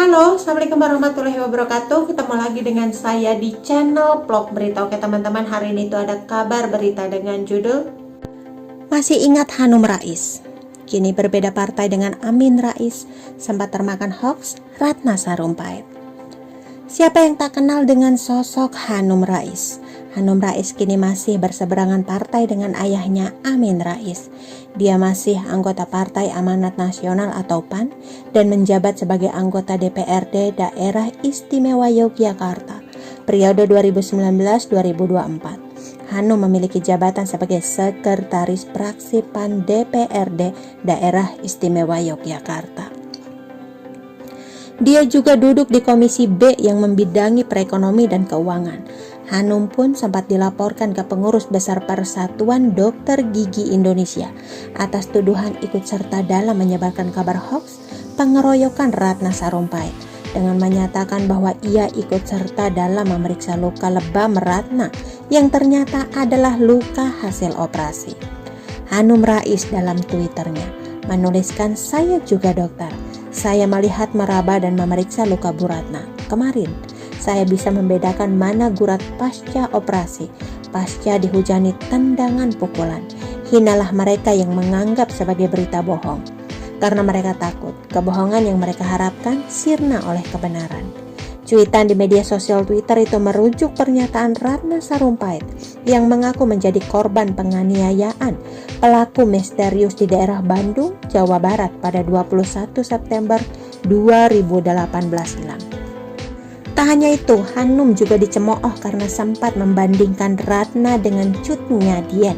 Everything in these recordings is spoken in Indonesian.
Halo, Assalamualaikum warahmatullahi wabarakatuh. Ketemu lagi dengan saya di channel Vlog Berita. Oke teman-teman, hari ini tuh ada kabar berita dengan judul Masih ingat Hanum Rais? Kini berbeda partai dengan Amin Rais, sempat termakan hoax Ratna Sarumpait. Siapa yang tak kenal dengan sosok Hanum Rais? Hanum Rais kini masih berseberangan partai dengan ayahnya Amin Rais. Dia masih anggota Partai Amanat Nasional atau PAN dan menjabat sebagai anggota DPRD Daerah Istimewa Yogyakarta periode 2019-2024. Hanum memiliki jabatan sebagai Sekretaris Praksi PAN DPRD Daerah Istimewa Yogyakarta. Dia juga duduk di Komisi B yang membidangi perekonomi dan keuangan. Hanum pun sempat dilaporkan ke pengurus besar Persatuan Dokter Gigi Indonesia atas tuduhan ikut serta dalam menyebarkan kabar hoax pengeroyokan Ratna Sarumpait dengan menyatakan bahwa ia ikut serta dalam memeriksa luka lebam Ratna yang ternyata adalah luka hasil operasi. Hanum Rais dalam Twitternya menuliskan, "Saya juga dokter. Saya melihat, meraba dan memeriksa luka Bu Ratna. Kemarin, saya bisa membedakan mana gurat pasca operasi, pasca dihujani tendangan pukulan. Hinalah mereka yang menganggap sebagai berita bohong, karena mereka takut kebohongan yang mereka harapkan sirna oleh kebenaran." Cuitan di media sosial Twitter itu merujuk pernyataan Ratna Sarumpait yang mengaku menjadi korban penganiayaan pelaku misterius di daerah Bandung, Jawa Barat pada 21 September 2018 silam. Tak hanya itu, Hanum juga dicemooh karena sempat membandingkan Ratna dengan Cut Nyak Dien.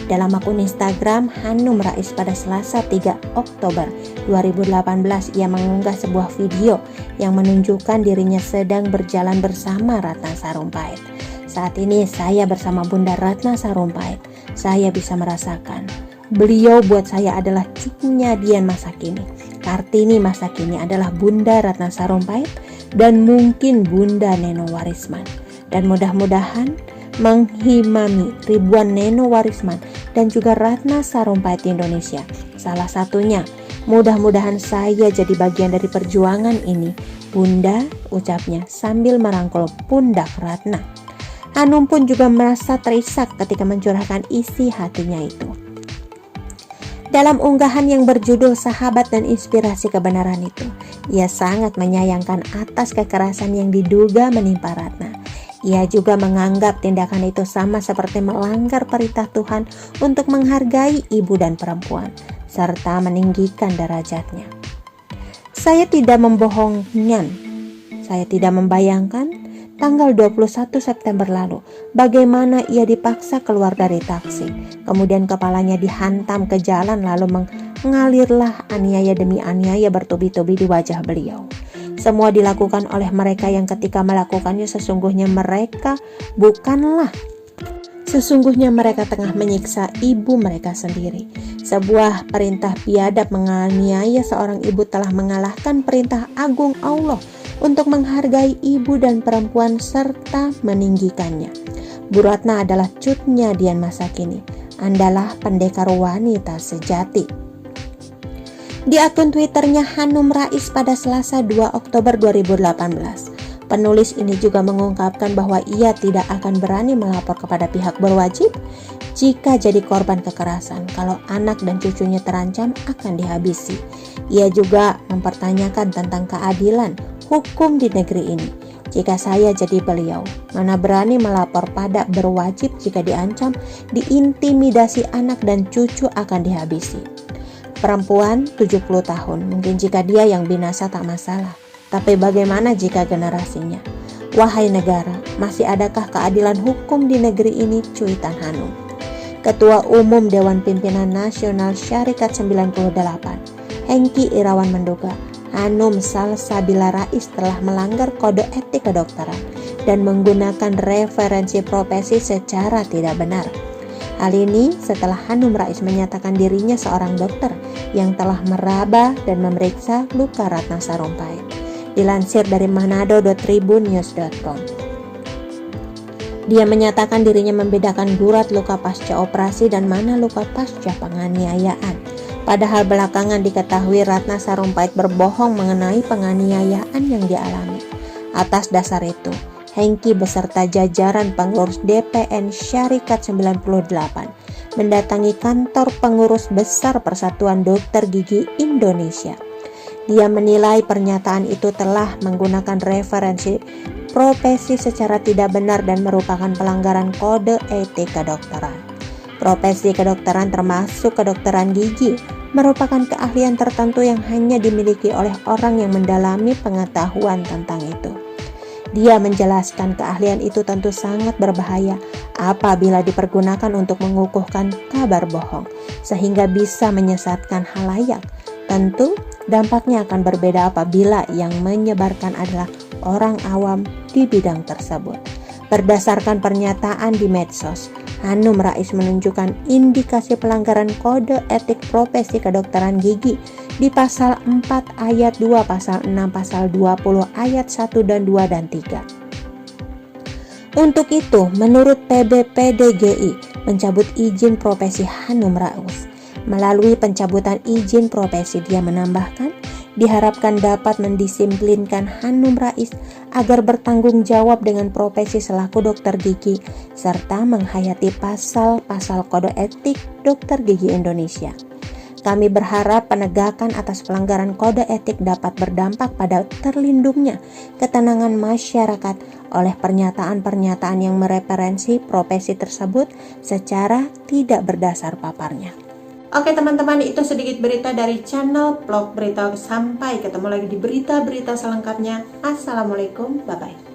Dalam akun Instagram Hanum Rais pada Selasa 3 Oktober 2018, ia mengunggah sebuah video yang menunjukkan dirinya sedang berjalan bersama Ratna Sarumpait. "Saat ini saya bersama Bunda Ratna Sarumpait. Saya bisa merasakan. Beliau buat saya adalah Cut Nyak Dien masa kini. Kartini masa kini adalah Bunda Ratna Sarumpait dan mungkin Bunda Nenowarisman. Dan mudah-mudahan menghimami ribuan Nenowarisman dan juga Ratna Sarumpait di Indonesia. Salah satunya, mudah-mudahan saya jadi bagian dari perjuangan ini, Bunda," ucapnya sambil merangkul pundak Ratna. Hanum pun juga merasa terisak ketika mencurahkan isi hatinya itu. Dalam unggahan yang berjudul "Sahabat dan Inspirasi Kebenaran" itu, ia sangat menyayangkan atas kekerasan yang diduga menimpa Ratna. Ia juga menganggap tindakan itu sama seperti melanggar perintah Tuhan untuk menghargai ibu dan perempuan, serta meninggikan derajatnya. "Saya tidak membohongkan. Saya tidak membayangkan tanggal 21 September lalu, bagaimana ia dipaksa keluar dari taksi. Kemudian kepalanya dihantam ke jalan lalu mengalirlah aniaya demi aniaya bertubi-tubi di wajah beliau. Semua dilakukan oleh mereka yang ketika melakukannya sesungguhnya mereka tengah menyiksa ibu mereka sendiri. Sebuah perintah biadab menganiaya seorang ibu telah mengalahkan perintah agung Allah untuk menghargai ibu dan perempuan serta meninggikannya. Bu Ratna adalah Cut Nyak Dien masa kini. Andalah pendekar wanita sejati." Di akun Twitternya Hanum Rais pada Selasa 2 Oktober 2018, penulis ini juga mengungkapkan bahwa ia tidak akan berani melapor kepada pihak berwajib jika jadi korban kekerasan. Kalau anak dan cucunya terancam akan dihabisi. Ia juga mempertanyakan tentang keadilan hukum di negeri ini. "Jika saya jadi beliau, mana berani melapor pada berwajib jika diancam, diintimidasi anak dan cucu akan dihabisi. Perempuan 70 tahun, mungkin jika dia yang binasa tak masalah. Tapi bagaimana jika generasinya? Wahai negara, masih adakah keadilan hukum di negeri ini?" Cuitan Hanum. Ketua Umum Dewan Pimpinan Nasional Syarikat 98, Hengki Irawan menduga Hanum Salsabila Rais telah melanggar kode etik kedokteran dan menggunakan referensi profesi secara tidak benar. Hal ini setelah Hanum Rais menyatakan dirinya seorang dokter yang telah meraba dan memeriksa luka Ratna Sarumpait. Dilansir dari manado.tribunnews.com. Dia menyatakan dirinya membedakan gurat luka pasca operasi dan mana luka pasca penganiayaan. Padahal belakangan diketahui Ratna Sarumpait berbohong mengenai penganiayaan yang dialami. Atas dasar itu, Hengki beserta jajaran pengurus DPN Syarikat 98 mendatangi kantor pengurus besar Persatuan Dokter Gigi Indonesia. Dia menilai pernyataan itu telah menggunakan referensi profesi secara tidak benar dan merupakan pelanggaran kode etik kedokteran. Profesi kedokteran termasuk kedokteran gigi merupakan keahlian tertentu yang hanya dimiliki oleh orang yang mendalami pengetahuan tentang itu. Dia menjelaskan keahlian itu tentu sangat berbahaya apabila dipergunakan untuk mengukuhkan kabar bohong, sehingga bisa menyesatkan halayak. Tentu dampaknya akan berbeda apabila yang menyebarkan adalah orang awam di bidang tersebut. Berdasarkan pernyataan di medsos, Hanum Rais menunjukkan indikasi pelanggaran kode etik profesi kedokteran gigi di pasal 4 ayat 2, pasal 6, pasal 20 ayat 1 dan 2 dan 3. Untuk itu, menurut PBPDGI mencabut izin profesi Hanum Rais. Melalui pencabutan izin profesi, dia menambahkan, diharapkan dapat mendisiplinkan Hanum Rais agar bertanggung jawab dengan profesi selaku dokter gigi serta menghayati pasal-pasal kode etik dokter gigi Indonesia. Kami berharap penegakan atas pelanggaran kode etik dapat berdampak pada terlindungnya ketenangan masyarakat oleh pernyataan-pernyataan yang mereferensi profesi tersebut secara tidak berdasar paparnya. Oke teman-teman, itu sedikit berita dari channel Vlog Berita. Sampai ketemu lagi di berita-berita selengkapnya. Assalamualaikum, bye-bye.